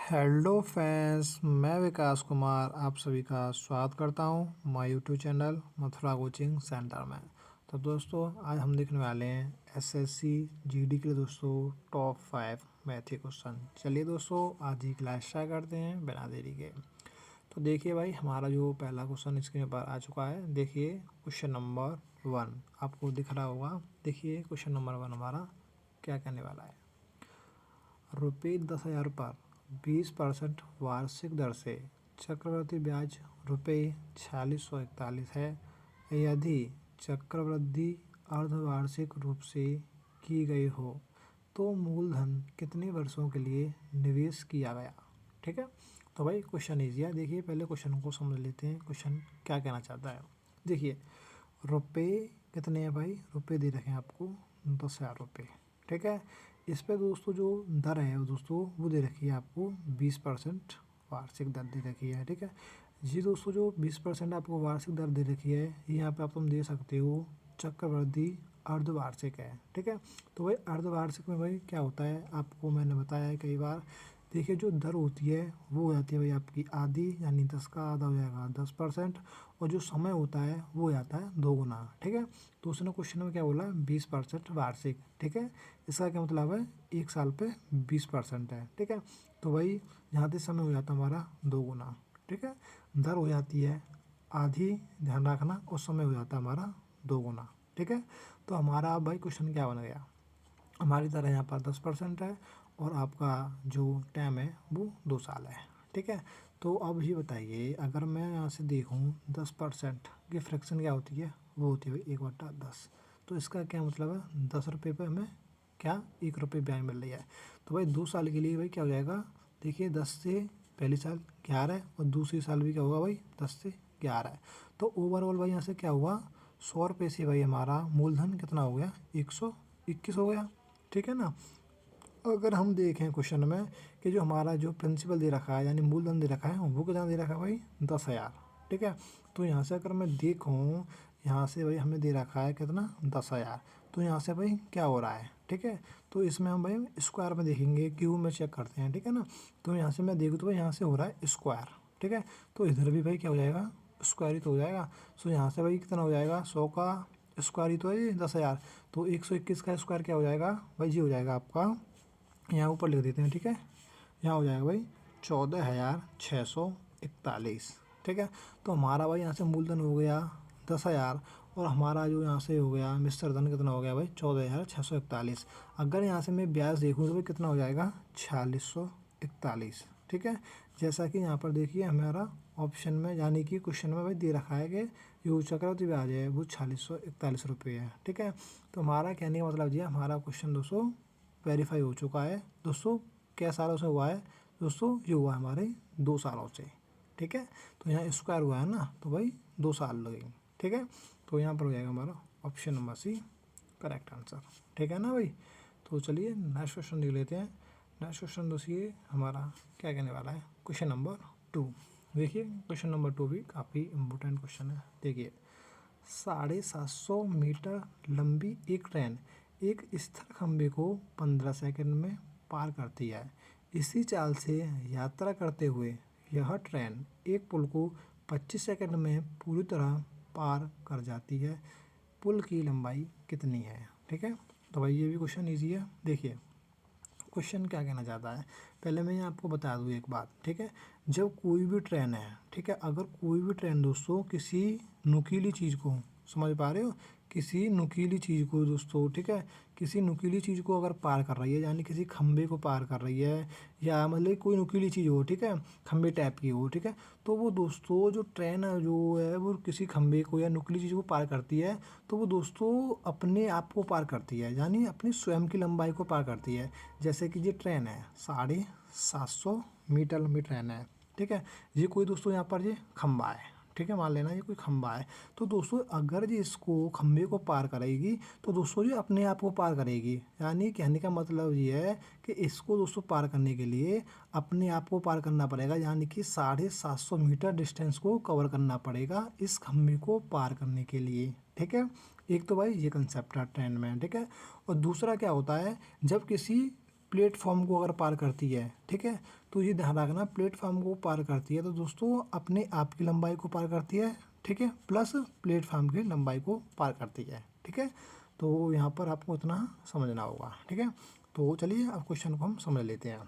Hello friends, मैं विकास कुमार आप सभी का स्वागत करता हूं my YouTube channel Mathura coaching centre में। तो दोस्तों आज हम देखने वाले हैं एसएससी जीडी के लिए दोस्तों टॉप 5 मैथ के क्वेश्चन। चलिए दोस्तों आज ही क्लास स्टार्ट करते हैं बिना देरी के। तो देखिए भाई हमारा जो पहला क्वेश्चन स्क्रीन पर आ चुका है। देखिए क्वेश्चन नंबर 1 आपको दिख रहा होगा। देखिए क्वेश्चन नंबर 1 हमारा क्या कहने वाला है। रुपये 10,000 पर 20% वार्षिक दर से चक्रवृद्धि ब्याज रुपये 4641 है। यदि चक्रवृद्धि अर्धवार्षिक रूप से की गई हो तो मूलधन कितने वर्षों के लिए निवेश किया गया। ठीक है, तो भाई क्वेश्चन ईजी है। देखिए पहले क्वेश्चन को समझ लेते हैं, क्वेश्चन क्या कहना चाहता है। देखिए रुपये कितने हैं भाई, रुपये दे रखे हैं आपको 10,000 रुपये। ठीक है, इस पे दोस्तों जो दर है दोस्तों वो दे रखी है आपको 20% वार्षिक दर दे रखी है। ठीक है जी दोस्तों, जो 20% आपको वार्षिक दर दे रखी है यहाँ पे आप तुम दे सकते हो चक्रवृद्धि अर्धवार्षिक है। ठीक है, तो भाई अर्धवार्षिक में भाई क्या होता है आपको मैंने बताया है कई बार। देखिए जो दर होती है वो हो जाती है भाई आपकी आधी, यानी 10 का आधा हो जाएगा 10%, और जो समय होता है वो हो जाता है 2 गुना। ठीक है, तो उसने क्वेश्चन में क्या बोला 20% वार्षिक। ठीक है, इसका क्या मतलब है 1 साल पे 20% है। ठीक है, तो भाई यहाँ से समय हो जाता है हमारा 2 गुना। ठीक है, दर हो जाती है आधी, ध्यान रखना, और समय हो जाता है हमारा 2 गुना। ठीक है, तो हमारा अब भाई क्वेश्चन क्या बन गया, हमारी तरह यहाँ पर 10% है और आपका जो टाइम है वो 2 साल है। ठीक है, तो अब ये बताइए अगर मैं यहाँ से देखूँ 10% की फ्रैक्शन क्या होती है, वो होती है 1/10। तो इसका क्या मतलब है 10 रुपये पर हमें क्या 1 रुपये ब्याज मिल रही है। तो भाई 2 साल के लिए भाई क्या हो जाएगा, देखिए 10 से पहले साल 11 है और दूसरी साल भी क्या होगा भाई 10 से 11 है। तो ओवरऑल भाई यहाँ से क्या हुआ 100 रुपये से भाई हमारा मूलधन कितना हो गया 121 हो गया। ठीक है ना, अगर हम देखें क्वेश्चन में कि जो हमारा जो प्रिंसिपल दे रखा है यानी मूलधन दे रखा है वो कितना दे रखा है भाई 10,000। ठीक है, तो यहाँ से अगर मैं देखूँ यहाँ से भाई हमें दे रखा है कितना 10,000, तो यहाँ से भाई क्या हो रहा है। ठीक है, तो इसमें हम भाई स्क्वायर में देखेंगे, क्यूब में चेक करते हैं। ठीक है ना, तो यहाँ से मैं देखूँ तो भाई यहाँ से हो रहा है स्क्वायर। ठीक है, तो इधर भी भाई क्या हो जाएगा स्क्वायर ही तो हो जाएगा। सो यहाँ से भाई कितना हो जाएगा 100 का स्क्वायर ही तो है ये 10,000, तो 121 का स्क्वायर क्या हो जाएगा भाई जी हो जाएगा आपका, यहाँ ऊपर लिख देते हैं। ठीक है, यहाँ हो जाएगा भाई 14,641। ठीक है, तो हमारा भाई यहाँ से मूलधन हो गया 10,000 और हमारा जो यहाँ से हो गया मिश्र धन कितना हो गया भाई 14,641। अगर यहाँ से मैं ब्याज देखूँ तो भाई कितना हो जाएगा 4,641। ठीक है, जैसा कि यहाँ पर देखिए हमारा ऑप्शन में यानी कि क्वेश्चन में भाई दे रखा है कि जो चक्रवृद्धि ब्याज है वो 4,641 रुपये है। ठीक है, तो हमारा कहने का मतलब ये हमारा क्वेश्चन दोस्तों वेरीफाई हो चुका है। दोस्तों क्या सालों से हुआ है दोस्तों, ये हुआ है हमारे 2 सालों से। ठीक है, तो यहाँ स्क्वायर हुआ है ना तो भाई 2 साल लगेंगे। ठीक है, तो यहाँ पर हो जाएगा हमारा option number C correct answer. ठीक है ना भाई, तो चलिए नेक्स्ट क्वेश्चन देख लेते हैं। नेक्स्ट क्वेश्चन दोस्तों हमारा क्या कहने वाला है क्वेश्चन नंबर 2। देखिए क्वेश्चन नंबर 2 भी काफ़ी इम्पोर्टेंट क्वेश्चन है। देखिए 750 मीटर लंबी एक ट्रेन एक स्थिर खंभे को 15 सेकंड में पार करती है। इसी चाल से यात्रा करते हुए यह ट्रेन एक पुल को 25 सेकंड में पूरी तरह पार कर जाती है। पुल की लंबाई कितनी है। ठीक है, तो भाई ये भी क्वेश्चन ईजी है। देखिए क्वेश्चन क्या कहना चाहता है, पहले मैं आपको बता दूँ एक बात। ठीक है, जब कोई भी ट्रेन है, ठीक है, अगर कोई भी ट्रेन दोस्तों किसी नुकीली चीज़ को, समझ पा रहे हो, किसी नुकीली चीज़ को दोस्तों, ठीक है, किसी नुकीली चीज़ को अगर पार कर रही है यानी किसी खंभे को पार कर रही है या मतलब कोई नुकीली चीज़ हो, ठीक है, खंभे टाइप की हो, ठीक है, तो वो दोस्तों जो ट्रेन है जो है वो किसी खंभे को या नुकीली चीज़ को पार करती है, तो वो दोस्तों अपने आप को पार करती है यानी अपनी स्वयं की लंबाई को पार करती है। जैसे कि ये ट्रेन है 750 मीटर लंबी ट्रेन है। ठीक है, ये कोई दोस्तों यहाँ पर ये खंभा है। ठीक है, मान लेना ये कोई खंभा है, तो दोस्तों अगर ये इसको खंभे को पार करेगी तो दोस्तों ये अपने आप को पार करेगी। यानी कहने का मतलब ये है कि इसको दोस्तों पार करने के लिए अपने आप को पार करना पड़ेगा, यानी कि 750 मीटर डिस्टेंस को कवर करना पड़ेगा इस खंभे को पार करने के लिए। ठीक है, एक तो भाई ये कंसेप्ट है ट्रेन में। ठीक है, और दूसरा क्या होता है जब किसी प्लेटफॉर्म को अगर पार करती है, ठीक है, तो ये ध्यान रखना, प्लेटफॉर्म को पार करती है तो दोस्तों अपने आप की लंबाई को पार करती है, ठीक है, प्लस प्लेटफॉर्म की लंबाई को पार करती है, ठीक है। तो यहाँ पर आपको इतना समझना होगा, ठीक है। तो चलिए अब क्वेश्चन को हम समझ लेते हैं।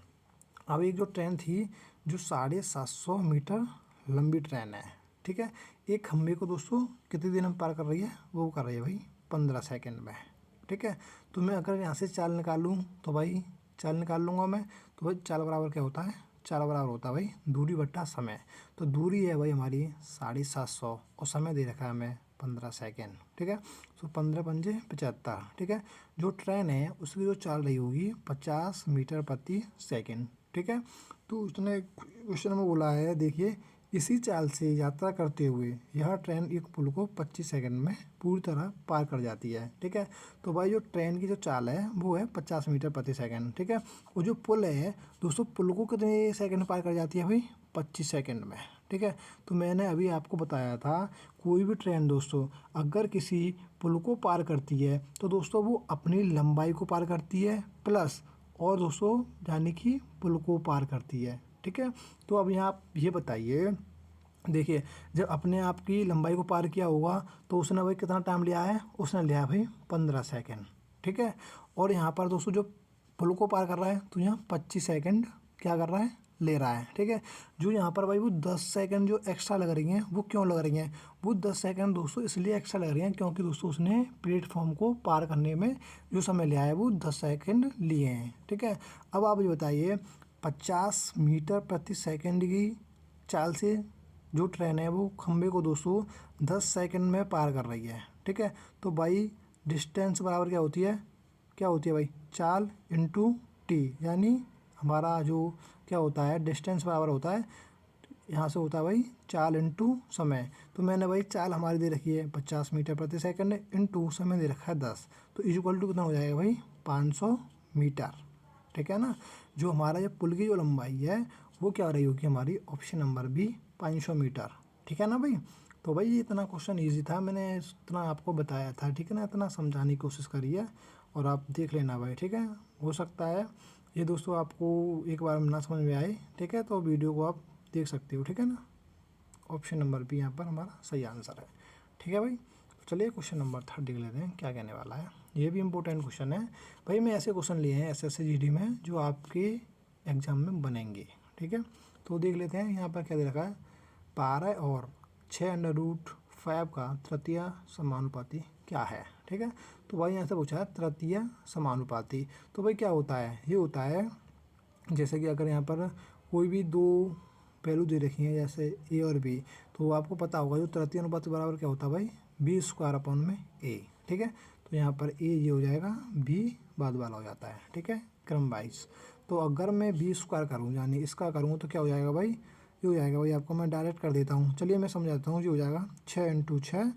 अब एक जो ट्रेन थी जो 750 मीटर लंबी ट्रेन है, ठीक है, एक खंभे को दोस्तों कितनी देर में पार कर रही है, वो कर रही है भाई 15 सेकंड में, ठीक है। तो मैं अगर यहाँ से चाल निकालूँ तो भाई चाल निकाल लूँगा मैं, तो भाई चाल बराबर क्या होता है, चाल बराबर होता है भाई दूरी बट्टा समय। तो दूरी है भाई हमारी 750 और समय दे रखा है हमें 15 सेकेंड, ठीक है। तो 15 पंजे 75, ठीक है। जो ट्रेन है उसकी जो चाल रही होगी 50 मीटर प्रति सेकेंड, ठीक है। तो उसने क्वेश्चन में बोला है, देखिए इसी चाल से यात्रा करते हुए यह ट्रेन एक पुल को 25 सेकंड में पूरी तरह पार कर जाती है, ठीक है। तो भाई जो ट्रेन की जो चाल है वो है 50 मीटर प्रति सेकंड, ठीक है। और जो पुल है दोस्तों, पुल को कितने सेकंड पार कर जाती है भाई 25 सेकंड में, ठीक है। तो मैंने अभी आपको बताया था, कोई भी ट्रेन दोस्तों अगर किसी पुल को पार करती है तो दोस्तों वो अपनी लंबाई को पार करती है, प्लस और दोस्तों यानी कि पुल को पार करती है, ठीक है। तो अब यहाँ आप ये बताइए, देखिए जब अपने आप की लंबाई को पार किया होगा तो उसने भाई कितना टाइम लिया है, उसने लिया भाई 15 सेकंड, ठीक है। और यहाँ पर दोस्तों जो पुल को पार कर रहा है तो यहाँ 25 सेकंड क्या कर रहा है, ले रहा है, ठीक है। जो यहाँ पर भाई वो 10 सेकंड जो एक्स्ट्रा लग रही हैं, वो क्यों लग रही हैं, वो 10 सेकंड दोस्तों इसलिए एक्स्ट्रा लग रही हैं क्योंकि दोस्तों उसने प्लेटफॉर्म को पार करने में जो समय लिया है वो 10 सेकंड लिए हैं, ठीक है। अब आप ये बताइए 50 मीटर प्रति सेकंड की चाल से जो ट्रेन है वो खंबे को दोस्तों 10 सेकंड में पार कर रही है, ठीक है। तो भाई डिस्टेंस बराबर क्या होती है, क्या होती है भाई, चाल इंटू टी, यानी हमारा जो क्या होता है डिस्टेंस बराबर होता है, यहाँ से होता है भाई चाल इंटू समय। तो मैंने भाई चाल हमारी दे रखी है 50 मीटर प्रति सेकंड इंटू समय दे रखा है 10, तो इक्वल टू कितना हो जाएगा भाई 500 मीटर, ठीक है ना। जो हमारा ये पुल की जो लंबाई है वो क्या रही होगी हमारी, ऑप्शन नंबर बी 500 मीटर, ठीक है ना भाई। तो भाई ये इतना क्वेश्चन ईजी था, मैंने इतना आपको बताया था, ठीक है ना, इतना समझाने की कोशिश करी है और आप देख लेना भाई, ठीक है। हो सकता है ये दोस्तों आपको एक बार ना समझ में आए, ठीक है, तो वीडियो को आप देख सकते हो, ठीक है ना। ऑप्शन नंबर बी यहाँ पर हमारा सही आंसर है, ठीक है भाई। चलिए क्वेश्चन नंबर 3 देख लेते हैं क्या कहने वाला है। ये भी इम्पोर्टेंट क्वेश्चन है भाई, मैं ऐसे क्वेश्चन लिए हैं एसएससी जीडी में जो आपके एग्जाम में बनेंगे, ठीक है। तो देख लेते हैं यहाँ पर क्या दे रखा है, 12 और 6√5 का तृतीय समानुपाती क्या है, ठीक है। तो भाई यहाँ से पूछा है तृतीय समानुपाती, तो भाई क्या होता है, ये होता है जैसे कि अगर यहाँ पर कोई भी दो वैल्यू दे रखी हैं जैसे ए और बी, तो आपको पता होगा जो तृतीय अनुपात बराबर क्या होता है भाई b²/a, ठीक है। तो यहाँ पर ए ये हो जाएगा, बी बाद वाला हो जाता है, ठीक है, क्रम वाइज। तो अगर मैं b² करूँ यानी इसका करूँ तो क्या हो जाएगा भाई, ये हो जाएगा भाई, आपको मैं डायरेक्ट कर देता हूँ, चलिए मैं समझाता हूँ। ये हो जाएगा 6 × 6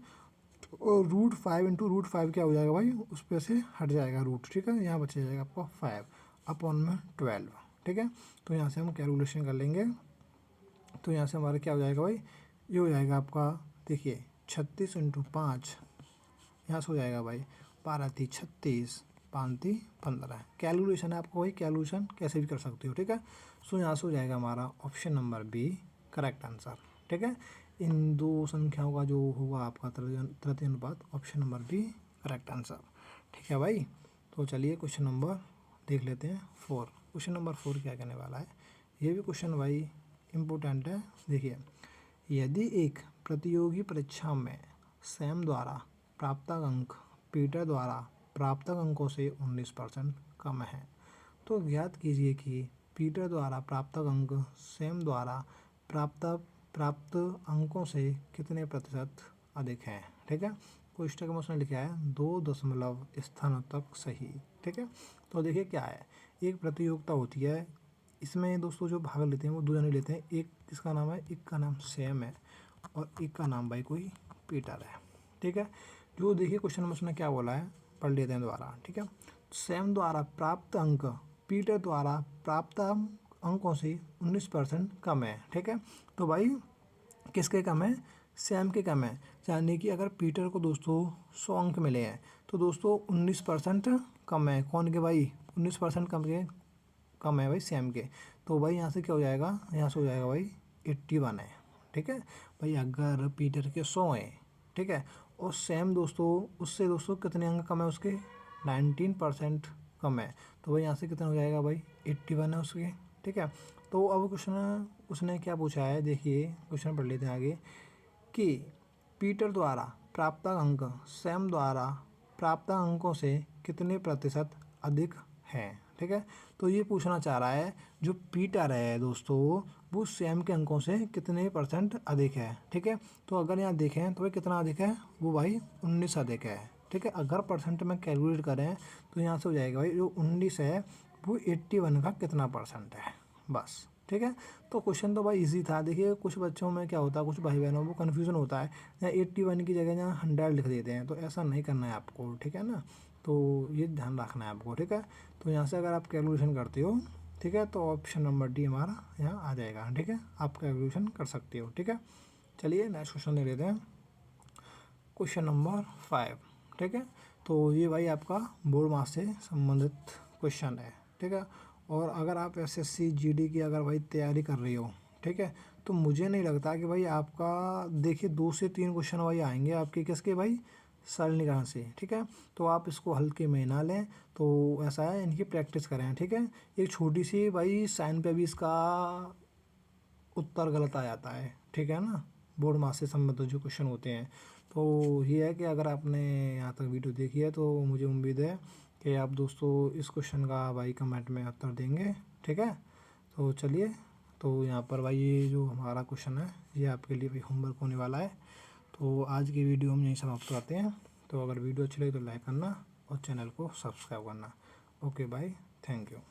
और √5 क्या हो जाएगा भाई, उस पर से हट जाएगा रूट, ठीक है, यहाँ बच जाएगा आपको 5/12, ठीक है। तो यहाँ से हम कैलकुलेशन कर लेंगे, तो यहाँ से हमारा क्या हो जाएगा भाई, ये हो जाएगा आपका, देखिए 36 × 5, यहाँ से हो जाएगा भाई 12×3 = 36, 5×3 = 15। कैलकुलेशन है आपको भाई, कैलकुलेशन कैसे भी कर सकते हो, ठीक है। सो यहाँ से हो जाएगा हमारा option number B correct answer, ठीक है। इन दो संख्याओं का जो होगा आपका तृतीय अनुपात, option number B correct answer, ठीक है भाई। तो चलिए क्वेश्चन नंबर देख लेते हैं 4। क्वेश्चन नंबर 4 क्या कहने वाला है, ये भी क्वेश्चन भाई इम्पोर्टेंट है। देखिए, यदि एक प्रतियोगी परीक्षा में सैम द्वारा प्राप्त अंक पीटर द्वारा प्राप्त अंकों से 19% कम है, तो ज्ञात कीजिए कि पीटर द्वारा प्राप्त अंक सैम द्वारा प्राप्त अंकों से कितने प्रतिशत अधिक हैं, ठीक है। कोष्टक में उसने लिखा है 2 दशमलव स्थानों तक सही, ठीक है। तो देखिए क्या है, एक प्रतियोगिता होती है, इसमें दोस्तों जो भाग लेते हैं वो दो जने लेते हैं, एक किसका नाम है, एक का नाम सैम है और एक का नाम भाई कोई पीटर है, ठीक है। जो देखिए क्वेश्चन में उसने क्या बोला है, पढ़ लेते हैं दोबारा, ठीक है। सैम द्वारा प्राप्त अंक पीटर द्वारा प्राप्त अंकों से 19% कम है, ठीक है। तो भाई किसके कम है, सैम के कम है, यानी कि अगर पीटर को दोस्तों 100 अंक मिले हैं तो दोस्तों 19% कम है, कौन के भाई 19% कम के कम है भाई सेम के, तो भाई यहाँ से क्या हो जाएगा, यहाँ से हो जाएगा भाई 81 है। ठीक है भाई, अगर पीटर के 100 हैं, ठीक है, और सेम दोस्तों उससे दोस्तों कितने अंक कम है उसके, 19% कम है, तो भाई यहाँ से कितना हो जाएगा भाई 81 है उसके। ठीक है, तो अब क्वेश्चन उसने क्या पूछा है, देखिए क्वेश्चन पढ़ लेते हैं आगे कि पीटर द्वारा प्राप्त अंक सैम द्वारा प्राप्त अंकों से कितने प्रतिशत अधिक हैं। ठीक है, तो ये पूछना चाह रहा है जो पीटर है दोस्तों वो सैम के अंकों से कितने परसेंट अधिक है। ठीक है, तो अगर यहाँ देखें तो भाई कितना अधिक है, वो भाई 19 अधिक है। ठीक है, अगर परसेंट में कैलकुलेट करें तो यहाँ से हो जाएगा भाई जो 19 है वो 81 का कितना परसेंट है, बस। ठीक है, तो क्वेश्चन तो भाई इजी था। देखिए कुछ बच्चों में क्या होता है, कुछ भाई बहनों को कन्फ्यूज़न होता है, यहाँ 81 की जगह यहाँ 100 लिख देते हैं, तो ऐसा नहीं करना है आपको। ठीक है ना, तो ये ध्यान रखना है आपको। ठीक है, तो यहाँ से अगर आप कैलकुलेशन करते हो, ठीक है, तो ऑप्शन नंबर डी हमारा यहाँ आ जाएगा। ठीक है, आप कैलकुलेशन कर सकते हो। ठीक है, चलिए नेक्स्ट क्वेश्चन ले लेते हैं, क्वेश्चन नंबर 5। ठीक है, तो ये भाई आपका बोर्ड मार्क्स से संबंधित क्वेश्चन है। ठीक है, और अगर आप एसएससी जीडी की अगर भाई तैयारी कर रही हो, ठीक है, तो मुझे नहीं लगता कि भाई आपका देखिए 2 से 3 क्वेश्चन भाई आएंगे आपके किसके भाई सरलीकरण से। ठीक है, तो आप इसको हल्के में ना लें, तो ऐसा है इनकी प्रैक्टिस करें। ठीक है, एक छोटी सी भाई साइन पे भी इसका उत्तर गलत आ जाता है। ठीक है ना, बोर्ड मार्क्स से संबंधित जो क्वेश्चन होते हैं, तो ये है कि अगर आपने यहाँ तक वीडियो देखी है तो मुझे उम्मीद है कि आप दोस्तों इस क्वेश्चन का भाई कमेंट में उत्तर देंगे। ठीक है, तो चलिए, तो यहाँ पर भाई ये जो हमारा क्वेश्चन है ये आपके लिए भाई होमवर्क होने वाला है। तो आज की वीडियो हम यहीं समाप्त करते हैं। तो अगर वीडियो अच्छी लगी तो लाइक करना और चैनल को सब्सक्राइब करना। Okay bye, thank you.